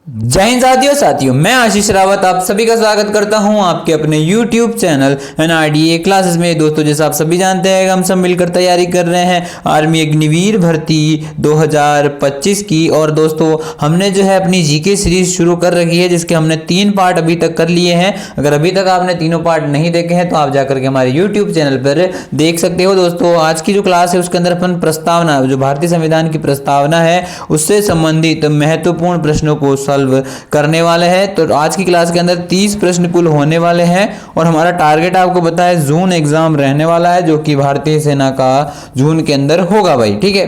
जय हिंद साथियों, मैं आशीष रावत आप सभी का स्वागत करता हूं आपके अपने YouTube चैनल NRDA क्लासेस में। दोस्तों, जैसा आप सभी जानते हैं, हम सब मिलकर तैयारी कर रहे हैं आर्मी अग्निवीर भर्ती 2025 की। और दोस्तों, हमने जो है अपनी जीके सीरीज शुरू कर रखी है, जिसके हमने 3 पार्ट अभी तक कर लिए हैं। अगर अभी तक आपने तीनों पार्ट नहीं देखे हैं तो आप जाकर के हमारे YouTube चैनल पर देख सकते हो। दोस्तों, आज की जो क्लास है उसके अंदर अपन प्रस्तावना, जो भारतीय संविधान की प्रस्तावना है उससे संबंधित महत्वपूर्ण प्रश्नों को सॉल्व करने वाले हैं। तो आज की क्लास के अंदर 30 प्रश्न कुल होने वाले हैं और हमारा टारगेट आपको पता है जून एग्जाम रहने वाला है, जो कि भारतीय सेना का जून के अंदर होगा भाई। ठीक है,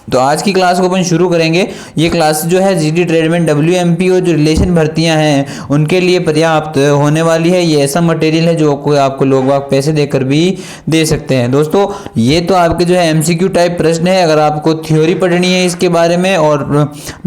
तो आज की क्लास को अपन शुरू करेंगे। ये क्लास जो है जीडी ट्रेडमेंट WMP और जो रिलेशन भर्तियां हैं उनके लिए पर्याप्त होने वाली है। ये ऐसा मटेरियल है जो आपको लोग बाग पैसे देकर भी दे सकते हैं। दोस्तों, ये तो आपके जो है MCQ टाइप प्रश्न है। अगर आपको थ्योरी पढ़नी है इसके बारे में और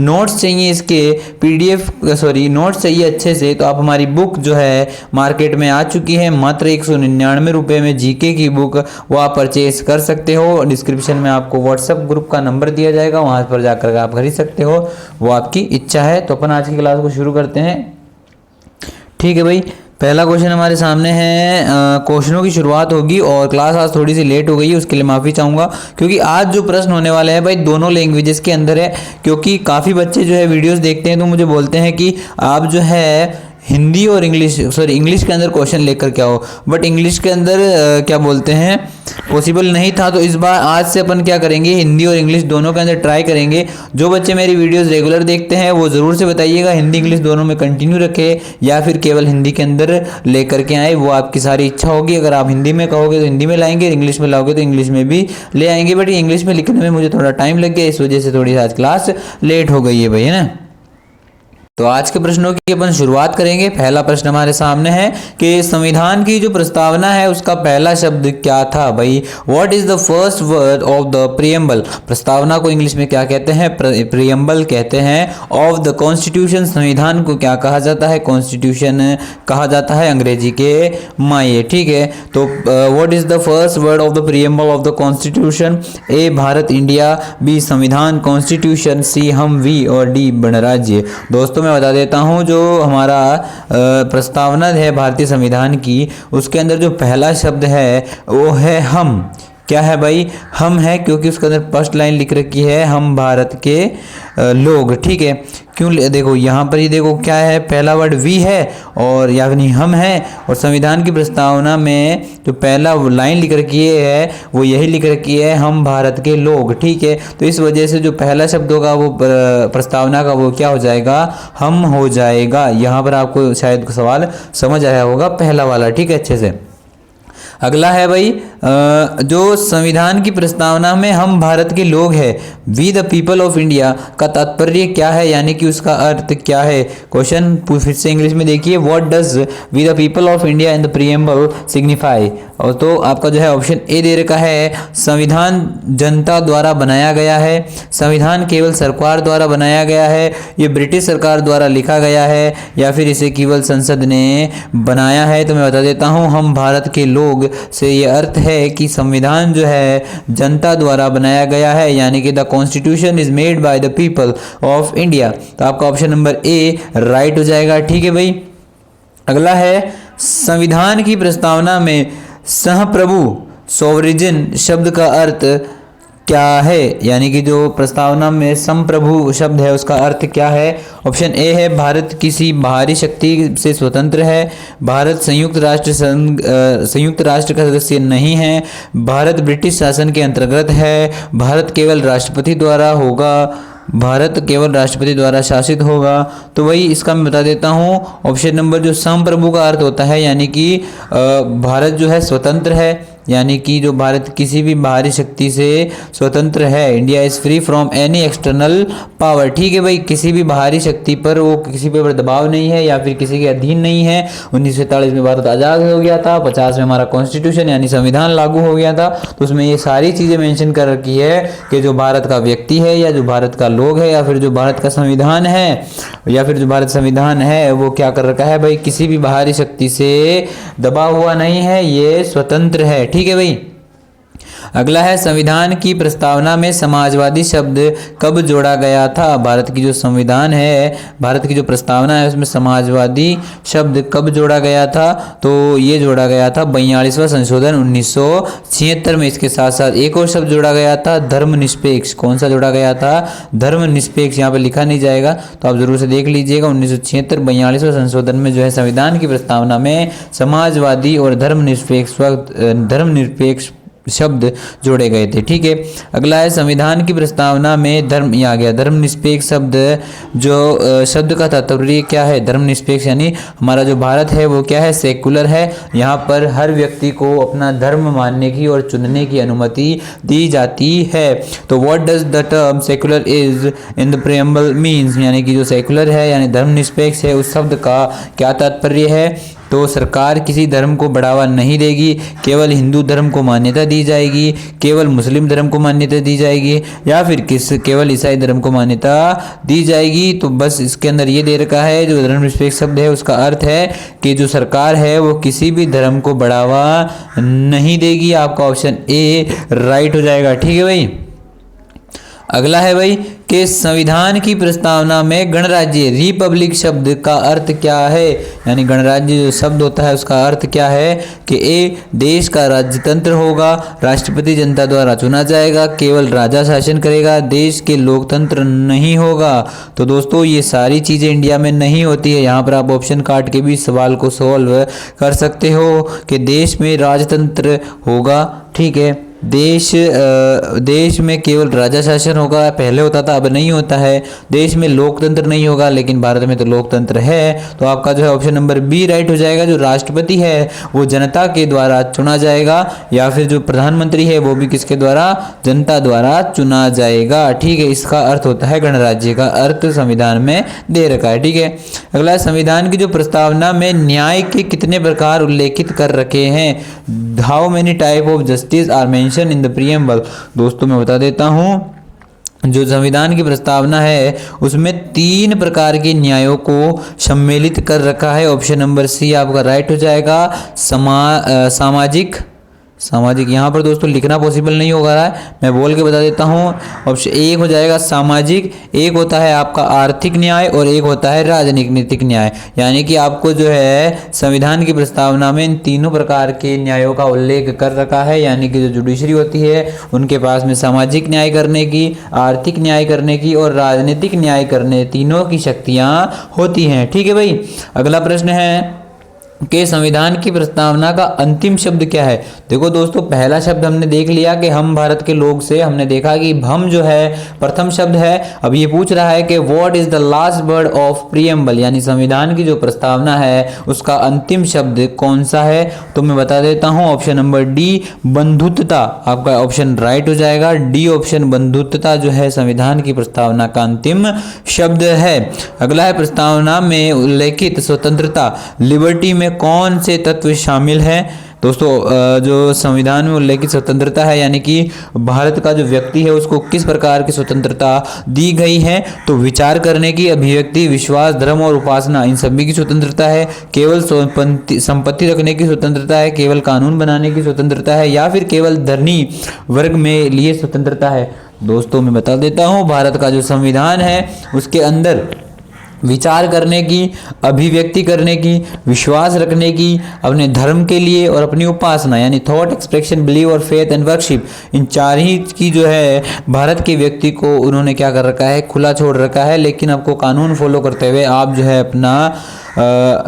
नोट्स चाहिए, इसके नोट्स चाहिए अच्छे से, तो आप हमारी बुक जो है मार्केट में आ चुकी है मात्र 199 रुपये में, जीके की बुक, वो आप परचेज कर सकते हो। डिस्क्रिप्शन में आपको व्हाट्सएप ग्रुप का नंबर दिया जाएगा, वहां पर जाकर आप खरीद सकते हो, वो आपकी इच्छा है। तो अपन आज की क्लास को शुरू करते हैं। ठीक है भाई, पहला क्वेश्चन हमारे सामने है। क्वेश्चनों की शुरुआत होगी और क्लास आज थोड़ी सी लेट हो गई है, उसके लिए माफ़ी चाहूँगा, क्योंकि आज जो प्रश्न होने वाले हैं भाई दोनों लैंग्वेजेस के अंदर है। क्योंकि काफ़ी बच्चे जो है वीडियोस देखते हैं तो मुझे बोलते हैं कि आप जो है हिंदी और इंग्लिश के अंदर क्वेश्चन लेकर के आओ, बट इंग्लिश के अंदर क्या बोलते हैं पॉसिबल नहीं था। तो इस बार आज से अपन क्या करेंगे, हिंदी और इंग्लिश दोनों के अंदर ट्राई करेंगे। जो बच्चे मेरी वीडियोस रेगुलर देखते हैं वो ज़रूर से बताइएगा हिंदी इंग्लिश दोनों में कंटिन्यू रखे या फिर केवल हिंदी के अंदर लेकर के आए, वो आपकी सारी इच्छा होगी। अगर आप हिंदी में कहोगे तो हिंदी में लाएंगे, इंग्लिश में लाओगे तो इंग्लिश में भी ले आएंगे। बट इंग्लिश में लिखने में मुझे थोड़ा टाइम लग गया, इस वजह से थोड़ी आज क्लास लेट हो गई है भाई, है ना। तो आज के प्रश्नों की अपन शुरुआत करेंगे। पहला प्रश्न हमारे सामने है कि संविधान की जो प्रस्तावना है उसका पहला शब्द क्या था भाई। What is the first word of the preamble. प्रस्तावना को इंग्लिश में क्या कहते हैं, प्रियम्बल कहते हैं। ऑफ द कॉन्स्टिट्यूशन, संविधान को क्या कहा जाता है, कॉन्स्टिट्यूशन कहा जाता है, अंग्रेजी के माये। ठीक है, तो what is the first word of the preamble of the constitution. A Bharat India, B संविधान कॉन्स्टिट्यूशन, सी हम वी और डी गणराज्य। दोस्तों, मैं बता देता हूं, जो हमारा प्रस्तावना है भारतीय संविधान की, उसके अंदर जो पहला शब्द है वो है हम। क्या है भाई, हम है, क्योंकि उसके अंदर फर्स्ट लाइन लिख रखी है हम भारत के लोग। ठीक है, क्यों, देखो यहाँ पर ही देखो क्या है, पहला वर्ड वी है और यानी हम है, और संविधान की प्रस्तावना में जो पहला लाइन लिख रखी है वो यही लिख रखी है हम भारत के लोग। ठीक है, तो इस वजह से जो पहला शब्द होगा वो प्रस्तावना का वो क्या हो जाएगा, हम हो जाएगा। यहाँ पर आपको शायद सवाल समझ आया होगा पहला वाला। ठीक है, अच्छे से। अगला है भाई, जो संविधान की प्रस्तावना में हम भारत के लोग हैं, we the people of India का तात्पर्य क्या है, यानी कि उसका अर्थ क्या है। क्वेश्चन फिर से इंग्लिश में देखिए, what does we the people of India in the preamble signify. और तो आपका जो है ऑप्शन ए दे रखा है, संविधान जनता द्वारा बनाया गया है, संविधान केवल सरकार द्वारा बनाया गया है, ये ब्रिटिश सरकार द्वारा लिखा गया है, या फिर इसे केवल संसद ने बनाया है। तो मैं बता देता हूँ, हम भारत के लोग से ये अर्थ है कि संविधान जो है जनता द्वारा बनाया गया है, यानी कि the constitution is made by the people of India. तो आपका ऑप्शन नंबर ए राइट हो जाएगा। ठीक है भाई, अगला है, संविधान की प्रस्तावना में सहप्रभु सोवरिजन शब्द का अर्थ क्या है, यानी कि जो प्रस्तावना में संप्रभु शब्द है उसका अर्थ क्या है। ऑप्शन ए है, भारत किसी बाहरी शक्ति से स्वतंत्र है, भारत संयुक्त राष्ट्र का सदस्य नहीं है, भारत ब्रिटिश शासन के अंतर्गत है, भारत केवल राष्ट्रपति द्वारा होगा, भारत केवल राष्ट्रपति द्वारा शासित होगा। तो वही इसका मैं बता देता हूँ, ऑप्शन नंबर जो संप्रभु का अर्थ होता है, यानी कि भारत जो है स्वतंत्र है, यानी कि जो भारत किसी भी बाहरी शक्ति से स्वतंत्र है। India is free from any external power. ठीक है भाई, किसी भी बाहरी शक्ति पर वो किसी पर दबाव नहीं है या फिर किसी के अधीन नहीं है। 1947 में भारत आज़ाद हो गया था, 50 में हमारा कॉन्स्टिट्यूशन यानी संविधान लागू हो गया था, तो उसमें ये सारी चीज़ें मेंशन कर रखी है कि जो भारत का व्यक्ति है या जो भारत का लोग है या फिर जो भारत का संविधान है या फिर जो भारत संविधान है वो क्या कर रखा है भाई, किसी भी बाहरी शक्ति से दबा हुआ नहीं है, ये स्वतंत्र है। ठीक है भाई, अगला है संविधान की प्रस्तावना में समाजवादी शब्द कब जोड़ा गया था। भारत की जो संविधान है, भारत की जो प्रस्तावना है उसमें समाजवादी शब्द कब जोड़ा गया था, तो ये जोड़ा गया था 42वां संशोधन 1976 में। इसके साथ साथ एक और शब्द जोड़ा गया था धर्मनिरपेक्ष। कौन सा जोड़ा गया था? धर्मनिरपेक्ष। यहाँ पे लिखा नहीं जाएगा तो आप जरूर से देख लीजिएगा। 1976 42वां संशोधन में जो है संविधान की प्रस्तावना में समाजवादी और धर्मनिरपेक्ष शब्द जोड़े गए थे। ठीक है, अगला है संविधान की प्रस्तावना में धर्म, यहाँ आ गया धर्मनिरपेक्ष शब्द। जो शब्द का तात्पर्य क्या है? धर्मनिरपेक्ष यानी हमारा जो भारत है वो क्या है? सेकुलर है। यहाँ पर हर व्यक्ति को अपना धर्म मानने की और चुनने की अनुमति दी जाती है। तो what does the term secular is in the preamble means, यानी कि जो सेकुलर है यानी धर्मनिरपेक्ष है उस शब्द का क्या तात्पर्य है? तो सरकार किसी धर्म को बढ़ावा नहीं देगी, केवल हिंदू धर्म को मान्यता दी जाएगी, केवल मुस्लिम धर्म को मान्यता दी जाएगी, या फिर केवल ईसाई धर्म को मान्यता दी जाएगी। तो बस इसके अंदर ये दे रखा है, जो धर्मनिरपेक्ष शब्द है उसका अर्थ है कि जो सरकार है वो किसी भी धर्म को बढ़ावा नहीं देगी। आपका ऑप्शन ए राइट हो जाएगा। ठीक है भाई। अगला है भाई कि संविधान की प्रस्तावना में गणराज्य रिपब्लिक शब्द का अर्थ क्या है, यानी गणराज्य जो शब्द होता है उसका अर्थ क्या है? कि ए देश का राज्यतंत्र होगा, राष्ट्रपति जनता द्वारा चुना जाएगा, केवल राजा शासन करेगा, देश के लोकतंत्र नहीं होगा। तो दोस्तों ये सारी चीज़ें इंडिया में नहीं होती है। यहाँ पर आप ऑप्शन काट के भी सवाल को सॉल्व कर सकते हो कि देश में राजतंत्र होगा। ठीक है, देश में केवल राजा शासन होगा, पहले होता था अब नहीं होता है। देश में लोकतंत्र नहीं होगा, लेकिन भारत में तो लोकतंत्र है। तो आपका जो है ऑप्शन नंबर बी राइट हो जाएगा। जो राष्ट्रपति है वो जनता के द्वारा चुना जाएगा, या फिर जो प्रधानमंत्री है वो भी किसके द्वारा? जनता द्वारा चुना जाएगा। ठीक है, इसका अर्थ होता है गणराज्य का अर्थ संविधान में दे रखा है। ठीक है, अगला संविधान की जो प्रस्तावना में न्याय के कितने प्रकार उल्लेखित कर रखे हैं? How many type of justice are mention in the preamble. दोस्तों मैं बता देता हूं, जो संविधान की प्रस्तावना है उसमें 3 प्रकार के न्यायों को सम्मिलित कर रखा है। ऑप्शन नंबर सी आपका राइट हो जाएगा। सामाजिक यहाँ पर दोस्तों लिखना पॉसिबल नहीं होगा रहा है, मैं बोल के बता देता हूँ। ऑप्शन एक हो जाएगा सामाजिक, एक होता है आपका आर्थिक न्याय और एक होता है राजनीतिक न्याय। यानी कि आपको जो है संविधान की प्रस्तावना में इन तीनों प्रकार के न्यायों का उल्लेख कर रखा है। यानी कि जो जुडिशरी होती है उनके पास में सामाजिक न्याय करने की, आर्थिक न्याय करने की और राजनीतिक न्याय करने तीनों की शक्तियाँ होती हैं। ठीक है भाई। अगला प्रश्न है कि संविधान की प्रस्तावना का अंतिम शब्द क्या है। देखो दोस्तों, पहला शब्द हमने देख लिया कि हम भारत के लोग से हमने देखा कि हम जो है प्रथम शब्द है। अब ये पूछ रहा है कि what is the last word of preamble, यानी संविधान की जो प्रस्तावना है उसका अंतिम शब्द कौन सा है। तो मैं बता देता हूं, ऑप्शन नंबर डी बंधुत्वता आपका ऑप्शन राइट हो जाएगा। डी ऑप्शन बंधुत्वता जो है संविधान की प्रस्तावना का अंतिम शब्द है। अगला है प्रस्तावना में उल्लेखित स्वतंत्रता लिबर्टी में कौन से तत्व शामिल हैं। दोस्तों जो संविधान में उल्लेखित स्वतंत्रता है यानी कि भारत का जो व्यक्ति है उसको किस प्रकार की स्वतंत्रता दी गई है, तो विचार करने की, अभिव्यक्ति, विश्वास, धर्म और उपासना इन सभी की स्वतंत्रता है। केवल संपत्ति रखने की स्वतंत्रता है, केवल कानून बनाने की स्वतंत्रता है, या फिर केवल धनी वर्ग में लिए स्वतंत्रता है। दोस्तों मैं बता देता हूँ, भारत का जो संविधान है उसके अंदर विचार करने की, अभिव्यक्ति करने की, विश्वास रखने की, अपने धर्म के लिए और अपनी उपासना यानी थॉट, एक्सप्रेशन, बिलीव और फेथ एंड वर्शिप, इन चार ही की जो है भारत के व्यक्ति को उन्होंने क्या कर रखा है, खुला छोड़ रखा है। लेकिन आपको कानून फॉलो करते हुए आप जो है अपना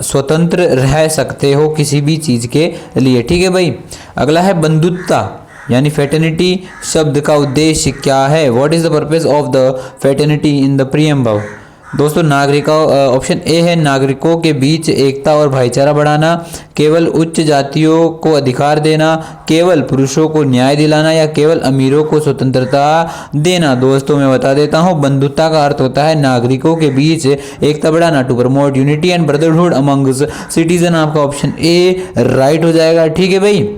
स्वतंत्र रह सकते हो किसी भी चीज़ के लिए। ठीक है भाई। अगला है बंधुत्वता यानी फेटर्निटी शब्द का उद्देश्य क्या है। What is the purpose of the fraternity in the preamble. दोस्तों नागरिकों, ऑप्शन ए है नागरिकों के बीच एकता और भाईचारा बढ़ाना, केवल उच्च जातियों को अधिकार देना, केवल पुरुषों को न्याय दिलाना, या केवल अमीरों को स्वतंत्रता देना। दोस्तों मैं बता देता हूं, बंधुत्वता का अर्थ होता है नागरिकों के बीच एकता बढ़ाना, to promote unity and brotherhood amongst citizen. आपका ऑप्शन ए राइट हो जाएगा। ठीक है भाई।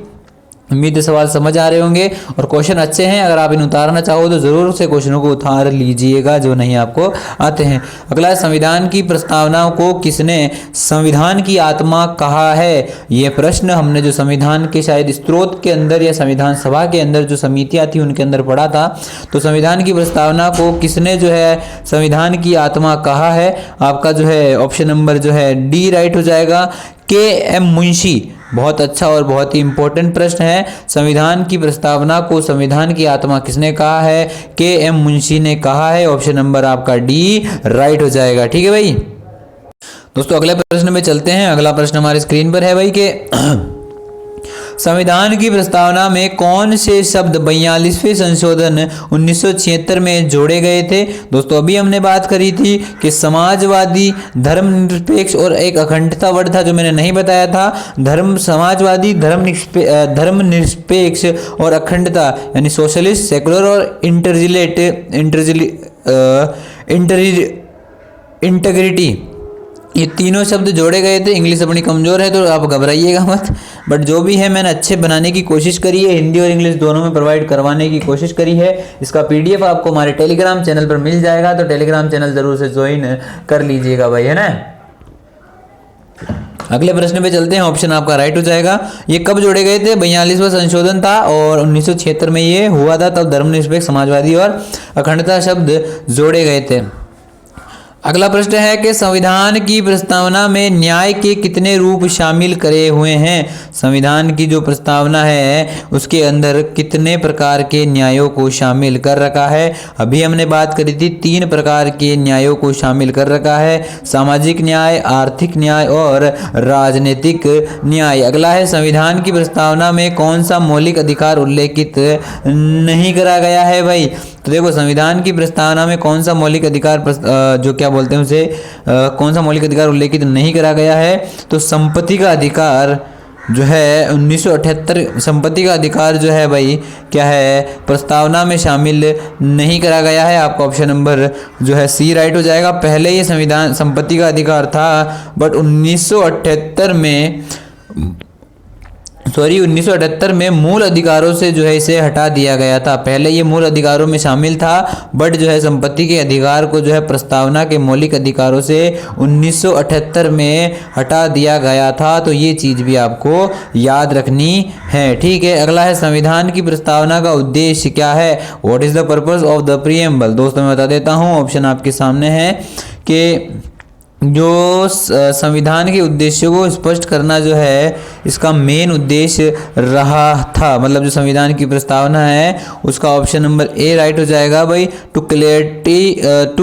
उम्मीद है सवाल समझ आ रहे होंगे और क्वेश्चन अच्छे हैं। अगर आप इन उतारना चाहो तो ज़रूर से क्वेश्चनों को उतार लीजिएगा जो नहीं आपको आते हैं। अगला है, संविधान की प्रस्तावना को किसने संविधान की आत्मा कहा है? ये प्रश्न हमने जो संविधान के शायद स्त्रोत के अंदर या संविधान सभा के अंदर जो समितियाँ थी उनके अंदर पढ़ा था। तो संविधान की प्रस्तावना को किसने जो है संविधान की आत्मा कहा है? आपका जो है ऑप्शन नंबर जो है डी राइट हो जाएगा, के.एम. मुंशी। बहुत अच्छा और बहुत ही इंपॉर्टेंट प्रश्न है। संविधान की प्रस्तावना को संविधान की आत्मा किसने कहा है? के.एम. मुंशी ने कहा है। ऑप्शन नंबर आपका डी राइट हो जाएगा। ठीक है भाई। दोस्तों अगले प्रश्न में चलते हैं। अगला प्रश्न हमारे स्क्रीन पर है भाई के संविधान की प्रस्तावना में कौन से शब्द 42वें संशोधन 1976 में जोड़े गए थे? दोस्तों अभी हमने बात करी थी कि समाजवादी, धर्मनिरपेक्ष और एक अखंडता वर्ड था जो मैंने नहीं बताया था। समाजवादी, धर्मनिरपेक्ष और अखंडता यानी सोशलिस्ट, सेकुलर और इंटीग्रिटी, ये तीनों शब्द जोड़े गए थे। इंग्लिश अपनी कमज़ोर है तो आप घबराइएगा मत, बट जो भी है मैंने अच्छे बनाने की कोशिश करी है, हिंदी और इंग्लिश दोनों में प्रोवाइड करवाने की कोशिश करी है। इसका पीडीएफ आपको हमारे टेलीग्राम चैनल पर मिल जाएगा, तो टेलीग्राम चैनल ज़रूर से ज्वाइन कर लीजिएगा भाई, है ना। अगले प्रश्न पे चलते हैं। ऑप्शन आपका राइट हो जाएगा। ये कब जोड़े गए थे? 42वां संशोधन था और 1976 में ये हुआ था, तब धर्मनिरपेक्ष, समाजवादी और अखंडता शब्द जोड़े गए थे। अगला प्रश्न है कि संविधान की प्रस्तावना में न्याय के कितने रूप शामिल करे हुए हैं? संविधान की जो प्रस्तावना है उसके अंदर कितने प्रकार के न्यायों को शामिल कर रखा है? अभी हमने बात करी थी 3 प्रकार के न्यायों को शामिल कर रखा है, सामाजिक न्याय, आर्थिक न्याय और राजनीतिक न्याय। अगला है, संविधान की प्रस्तावना में कौन सा मौलिक अधिकार उल्लेखित नहीं करा गया है भाई? तो देखो संविधान की प्रस्तावना में कौन सा मौलिक अधिकार जो क्या बोलते हैं उसे कौन सा मौलिक अधिकार उल्लेखित नहीं करा गया है? तो संपत्ति का अधिकार जो है 1978 संपत्ति का अधिकार जो है भाई क्या है प्रस्तावना में शामिल नहीं करा गया है। आपका ऑप्शन नंबर जो है सी राइट हो जाएगा। पहले ये संविधान संपत्ति का अधिकार था बट 1978 में मूल अधिकारों से जो है इसे हटा दिया गया था। पहले ये मूल अधिकारों में शामिल था बट जो है संपत्ति के अधिकार को जो है प्रस्तावना के मौलिक अधिकारों से 1978 में हटा दिया गया था। तो ये चीज़ भी आपको याद रखनी है, ठीक है। अगला है, संविधान की प्रस्तावना का उद्देश्य क्या है? What is the purpose of the preamble? दोस्तों मैं बता देता हूँ, ऑप्शन आपके सामने है कि जो संविधान के उद्देश्यों को स्पष्ट करना जो है इसका मेन उद्देश्य रहा था। मतलब जो संविधान की प्रस्तावना है उसका ऑप्शन नंबर ए राइट हो जाएगा भाई। To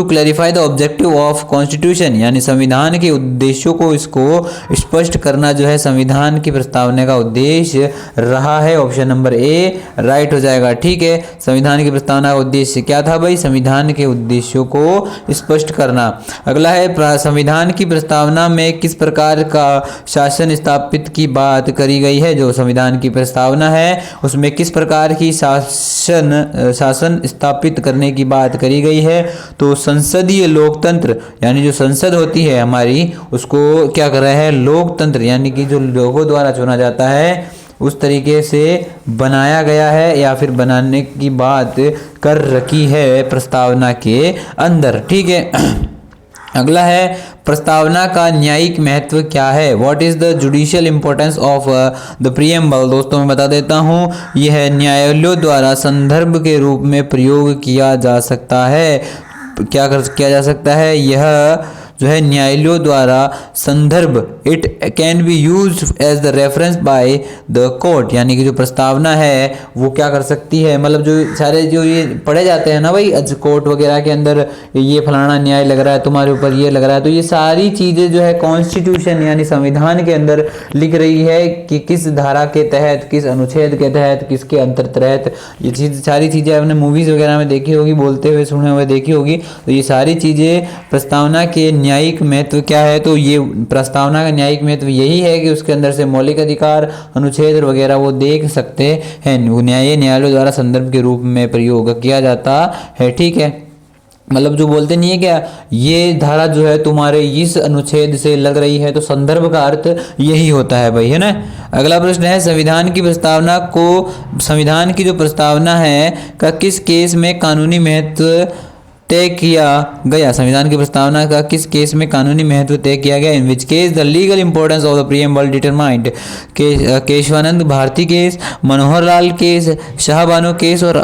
clarify the objective of constitution, यानी संविधान के उद्देश्यों को इसको स्पष्ट करना जो है संविधान की प्रस्तावना का उद्देश्य रहा है। ऑप्शन नंबर ए राइट हो जाएगा, ठीक है। संविधान की प्रस्तावना का उद्देश्य क्या था भाई? संविधान के उद्देश्यों को स्पष्ट करना। अगला है, संविधान की प्रस्तावना में किस प्रकार का शासन स्थापित की बात करी गई है? जो संविधान की प्रस्तावना है उसमें किस प्रकार की शासन स्थापित करने की बात करी गई है? तो संसदीय लोकतंत्र, यानी जो संसद होती है हमारी उसको क्या कर रहा है? लोकतंत्र, यानी कि जो लोगों द्वारा चुना जाता है उस तरीके से बनाया गया है या फिर बनाने की बात कर रखी है प्रस्तावना के अंदर, ठीक है। अगला है, प्रस्तावना का न्यायिक महत्व क्या है? What is the judicial importance of the preamble? दोस्तों मैं बता देता हूँ, यह न्यायालयों द्वारा संदर्भ के रूप में प्रयोग किया जा सकता है। किया जा सकता है? यह जो है न्यायालयों द्वारा संदर्भ, it can be used as the reference by the court, यानी कि जो प्रस्तावना है वो क्या कर सकती है? मतलब जो सारे जो ये पढ़े जाते हैं ना भाई कोर्ट वगैरह के अंदर, ये फलाना न्याय लग रहा है तुम्हारे ऊपर, ये लग रहा है, तो ये सारी चीज़ें जो है कॉन्स्टिट्यूशन यानी संविधान के अंदर लिख रही है कि किस धारा के तहत, किस अनुच्छेद के तहत, किसके अंतर्गत ये चीज़ सारी चीज़ें आपने मूवीज़ वगैरह में देखी होगी, बोलते हुए सुने हुए देखी होगी। तो ये सारी चीज़ें प्रस्तावना के न्यायिक महत्व क्या है? तो ये प्रस्तावना का न्यायिक महत्व यही है कि उसके अंदर से मौलिक अधिकार, अनुच्छेद वगैरह वो देख सकते हैं। न्यायालयों द्वारा संदर्भ के रूप में प्रयोग किया जाता है, ठीक है। मतलब जो बोलते नहीं है क्या, ये धारा जो है तुम्हारे इस अनुच्छेद से लग रही है, तो संदर्भ का अर्थ यही होता है भाई, है ना। अगला प्रश्न है, संविधान की जो प्रस्तावना है का किस केस में कानूनी महत्व तय किया गया। संविधान की प्रस्तावना का किस केस में कानूनी महत्व तय किया गया। In which case the legal importance of the preamble determined. Keshavananda Bharati case, Manohar Lal case, Shah Bano case और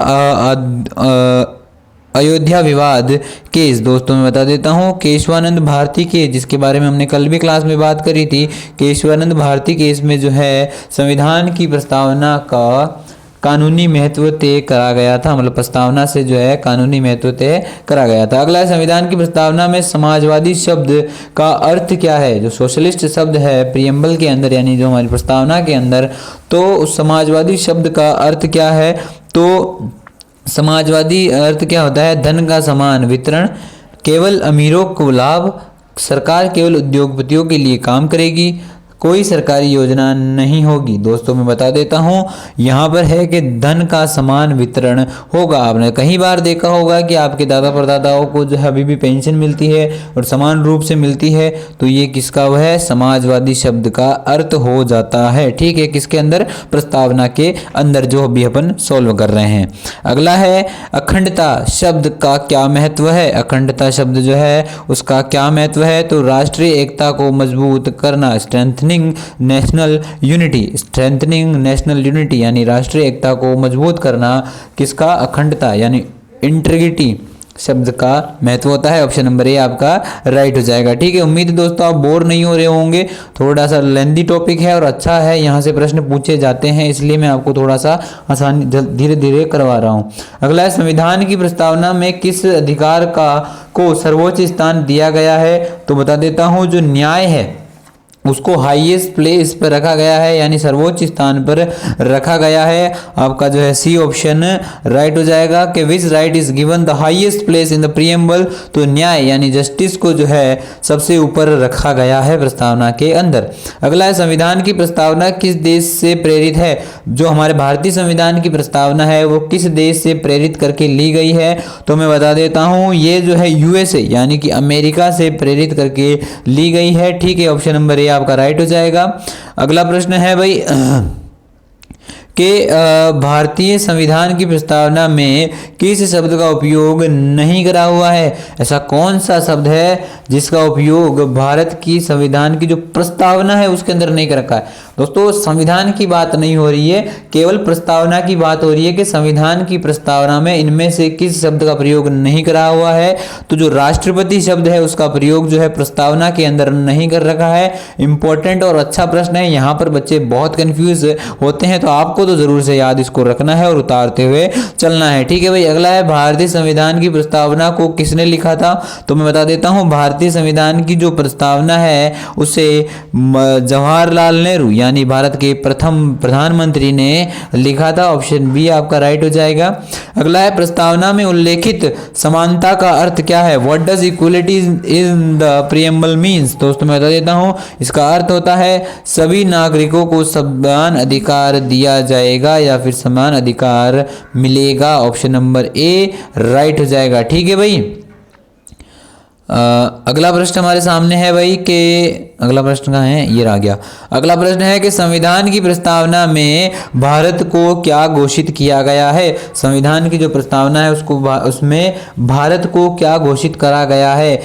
अयोध्या विवाद केस। दोस्तों मैं बता देता हूँ, केशवानंद भारती केस, जिसके बारे में हमने कल भी क्लास में बात करी थी, केशवानंद भारती केस में जो है संविधान की प्रस्तावना का कानूनी महत्व तय करा गया था, मतलब प्रस्तावना से जो है कानूनी महत्व तय करा गया था। अगला है, संविधान की प्रस्तावना में समाजवादी शब्द का अर्थ क्या है। जो सोशलिस्ट शब्द है प्रियम्बल के अंदर, यानी जो हमारी प्रस्तावना के अंदर, तो उस समाजवादी शब्द का अर्थ क्या है। तो समाजवादी अर्थ क्या होता है, धन का समान वितरण, केवल अमीरों को लाभ, सरकार केवल उद्योगपतियों के लिए काम करेगी, कोई सरकारी योजना नहीं होगी। दोस्तों मैं बता देता हूँ, यहाँ पर है कि धन का समान वितरण होगा। आपने कई बार देखा होगा कि आपके दादा परदादाओं को जो है अभी भी पेंशन मिलती है और समान रूप से मिलती है, तो ये किसका वह है, समाजवादी शब्द का अर्थ हो जाता है। ठीक है, किसके अंदर, प्रस्तावना के अंदर, जो अभी अपन सोल्व कर रहे हैं। अगला है, अखंडता शब्द का क्या महत्व है। अखंडता शब्द जो है उसका क्या महत्व है, तो राष्ट्रीय एकता को मजबूत करना, स्ट्रेंथनिंग नेशनल यूनिटी, यानी राष्ट्रीय एकता को मजबूत करना, किसका, अखंडता यानी इंटीग्रिटी शब्द का महत्व होता है। ऑप्शन नंबर ए आपका राइट हो जाएगा। ठीक है, उम्मीद है दोस्तों आप बोर नहीं हो रहे होंगे। थोड़ा सा लेंदी टॉपिक है और अच्छा है, यहाँ से प्रश्न पूछे जाते हैं, इसलिए मैं आपको थोड़ा सा आसानी धीरे धीरे करवा रहा हूँ। अगला है, संविधान की प्रस्तावना में किस अधिकार को सर्वोच्च स्थान दिया गया है। तो बता देता हूँ, जो न्याय है उसको हाईएस्ट प्लेस पर रखा गया है, यानी सर्वोच्च स्थान पर रखा गया है। आपका जो है सी ऑप्शन राइट हो जाएगा कि which right is given the highest place in the preamble. तो न्याय यानी जस्टिस को जो है सबसे ऊपर रखा गया है प्रस्तावना के अंदर। अगला है, संविधान की प्रस्तावना किस देश से प्रेरित है। जो हमारे भारतीय संविधान की प्रस्तावना है वो किस देश से प्रेरित करके ली गई है। तो मैं बता देता हूँ, ये जो है यूएसए यानी कि अमेरिका से प्रेरित करके ली गई है। ठीक है, ऑप्शन नंबर ए आपका राइट हो जाएगा। अगला प्रश्न है भाई कि भारतीय संविधान की प्रस्तावना में किस शब्द का उपयोग नहीं करा हुआ है। ऐसा कौन सा शब्द है जिसका उपयोग भारत की संविधान की जो प्रस्तावना है उसके अंदर नहीं कर रखा है। दोस्तों संविधान की बात नहीं हो रही है, केवल प्रस्तावना की बात हो रही है कि संविधान की प्रस्तावना में इनमें से किस शब्द का प्रयोग नहीं करा हुआ है। तो जो राष्ट्रपति शब्द है उसका प्रयोग जो है प्रस्तावना के अंदर नहीं कर रखा है। इंपॉर्टेंट और अच्छा प्रश्न है, यहाँ पर बच्चे बहुत कंफ्यूज होते हैं, तो आपको तो जरूर से याद इसको रखना है और उतारते हुए चलना है। ठीक है भाई, अगला है, भारतीय संविधान की प्रस्तावना को किसने लिखा था। तो मैं बता देता हूँ, भारतीय संविधान की जो प्रस्तावना है उसे जवाहरलाल नेहरू यानी भारत के प्रथम प्रधानमंत्री ने लिखा था। ऑप्शन बी आपका राइट हो जाएगा। अगला है, प्रस्तावना में उल्लेखित समानता का अर्थ क्या है। What does equality in the preamble means. दोस्तों मैं बता देता हूँ, इसका अर्थ होता है सभी नागरिकों को समान अधिकार दिया जाएगा या फिर समान अधिकार मिलेगा। ऑप्शन नंबर ए राइट हो जाएगा। ठीक है भाई, अगला प्रश्न हमारे सामने है भाई कि अगला प्रश्न कहाँ है, ये रह गया। अगला प्रश्न है कि संविधान की प्रस्तावना में भारत को क्या घोषित किया गया है। संविधान की जो प्रस्तावना है उसमें भारत को क्या घोषित करा गया है।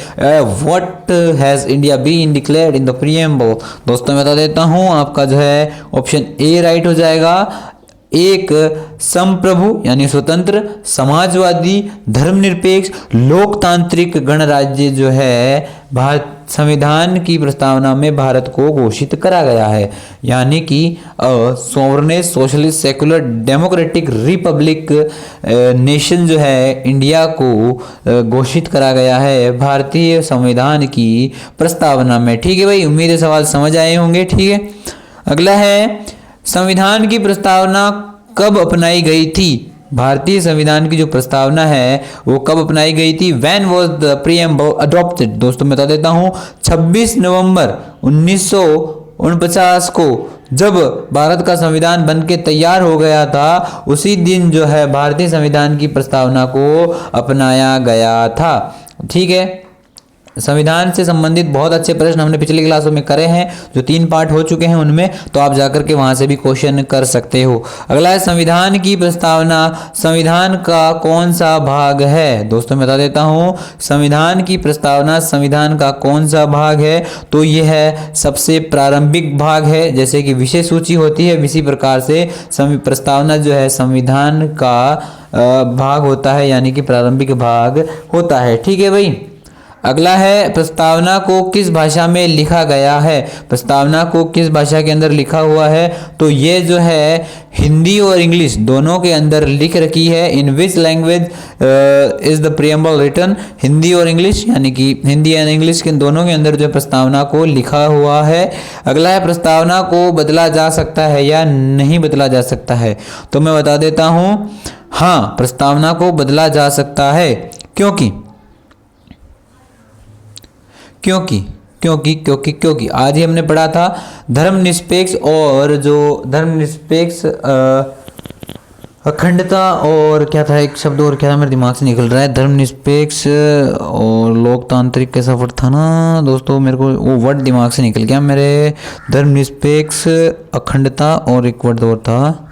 What has India been declared in the preamble. दोस्तों मैं बता देता हूँ, आपका जो है ऑप्शन ए राइट हो जाएगा। एक संप्रभु यानी स्वतंत्र, समाजवादी, धर्मनिरपेक्ष, लोकतांत्रिक गणराज्य जो है भारत संविधान की प्रस्तावना में भारत को घोषित करा गया है, यानी कि sovereign socialist secular democratic Republic nation जो है इंडिया को घोषित करा गया है भारतीय संविधान की प्रस्तावना में। ठीक है भाई, उम्मीद है सवाल समझ आए होंगे। ठीक है, अगला है, संविधान की प्रस्तावना कब अपनाई गई थी। भारतीय संविधान की जो प्रस्तावना है वो कब अपनाई गई थी। When was the preamble adopted. दोस्तों मैं बता देता हूँ, 26 नवंबर 49 को जब भारत का संविधान बन के तैयार हो गया था, उसी दिन जो है भारतीय संविधान की प्रस्तावना को अपनाया गया था। ठीक है, संविधान से संबंधित बहुत अच्छे प्रश्न हमने पिछली क्लासों में करे हैं, जो 3 पार्ट हो चुके हैं उनमें, तो आप जाकर के वहां से भी क्वेश्चन कर सकते हो। अगला है संविधान की प्रस्तावना संविधान का कौन सा भाग है। दोस्तों मैं बता देता हूं, संविधान की प्रस्तावना संविधान का कौन सा भाग है, तो यह है सबसे प्रारंभिक भाग है। जैसे कि विषय सूची होती है, इसी प्रकार से प्रस्तावना जो है संविधान का भाग होता है, यानी कि प्रारंभिक भाग होता है। ठीक है भाई। अगला है प्रस्तावना को किस भाषा में लिखा गया है। प्रस्तावना को किस भाषा के अंदर लिखा हुआ है, तो ये जो है हिंदी और इंग्लिश दोनों के अंदर लिख रखी है। In which language is the preamble written, Hindi और इंग्लिश, यानी कि हिंदी एंड इंग्लिश के दोनों के अंदर जो प्रस्तावना को लिखा हुआ है। अगला है प्रस्तावना को बदला जा सकता है या नहीं बदला जा सकता है, तो मैं बता देता हूं, हाँ प्रस्तावना को बदला जा सकता है। क्योंकि आज ही हमने पढ़ा था धर्मनिरपेक्ष और जो धर्मनिरपेक्ष अखंडता और क्या था, एक शब्द और क्या था मेरे दिमाग से निकल रहा है, धर्मनिरपेक्ष और लोकतांत्रिक कैसा वर्ड था ना दोस्तों, मेरे को वो वर्ड दिमाग से निकल गया मेरे। धर्मनिरपेक्ष, अखंडता और एक वर्ड और था,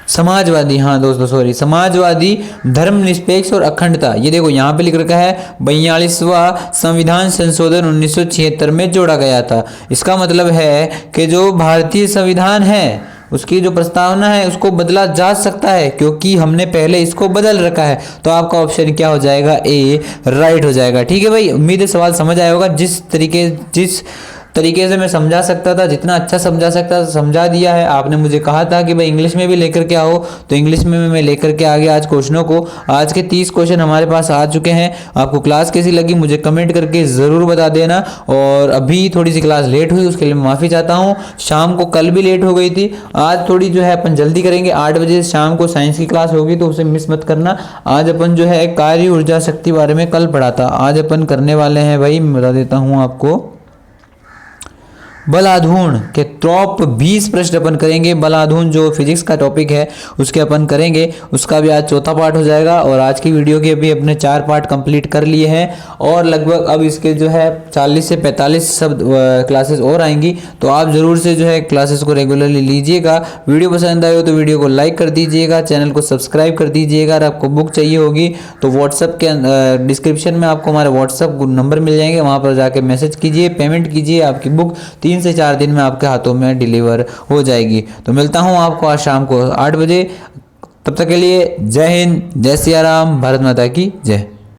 समाजवादी। हाँ दोस्तों सॉरी, समाजवादी, धर्मनिरपेक्ष और अखंडता। ये देखो यहाँ पे लिख रखा है 42वां संविधान संशोधन 1976 में जोड़ा गया था। इसका मतलब है कि जो भारतीय संविधान है उसकी जो प्रस्तावना है उसको बदला जा सकता है, क्योंकि हमने पहले इसको बदल रखा है। तो आपका ऑप्शन क्या हो जाएगा, ए राइट हो जाएगा। ठीक है भाई, उम्मीद है सवाल समझ आया होगा। जिस तरीके से मैं समझा सकता था, जितना अच्छा समझा सकता था समझा दिया है। आपने मुझे कहा था कि भाई इंग्लिश में भी लेकर के आओ, तो इंग्लिश में मैं लेकर के आ गया आज क्वेश्चनों को। आज के 30 क्वेश्चन हमारे पास आ चुके हैं। आपको क्लास कैसी लगी मुझे कमेंट करके ज़रूर बता देना। और अभी थोड़ी सी क्लास लेट हुई, उसके लिए मैं माफ़ी चाहता हूँ। शाम को कल भी लेट हो गई थी, आज थोड़ी जो है अपन जल्दी करेंगे। 8 बजे शाम को साइंस की क्लास होगी, तो उसे मिस मत करना। आज अपन जो है कार्य ऊर्जा शक्ति बारे में कल पढ़ा था, आज अपन करने वाले हैं भाई, मैं बता देता हूँ आपको, बलाधूर्ण के टॉप 20 प्रश्न अपन करेंगे। बलाधूर्ण जो फिजिक्स का टॉपिक है उसके अपन करेंगे, उसका भी आज चौथा पार्ट हो जाएगा। और आज की वीडियो के भी अपने 4 पार्ट कंप्लीट कर लिए हैं, और लगभग अब इसके जो है 40 से 45 शब्द क्लासेस और आएंगी। तो आप ज़रूर से जो है क्लासेस को रेगुलरली लीजिएगा। वीडियो पसंद आए हो तो वीडियो को लाइक कर दीजिएगा, चैनल को सब्सक्राइब कर दीजिएगा। अगर आपको बुक चाहिए होगी तो व्हाट्सअप के डिस्क्रिप्शन में आपको हमारे व्हाट्सअप नंबर मिल जाएंगे, वहाँ पर जाके मैसेज कीजिए, पेमेंट कीजिए, आपकी बुक 3 से 4 दिन में आपके हाथों में डिलीवर हो जाएगी। तो मिलता हूं आपको आज शाम को 8 बजे। तब तक के लिए जय हिंद, जय सिया राम, भारत माता की जय।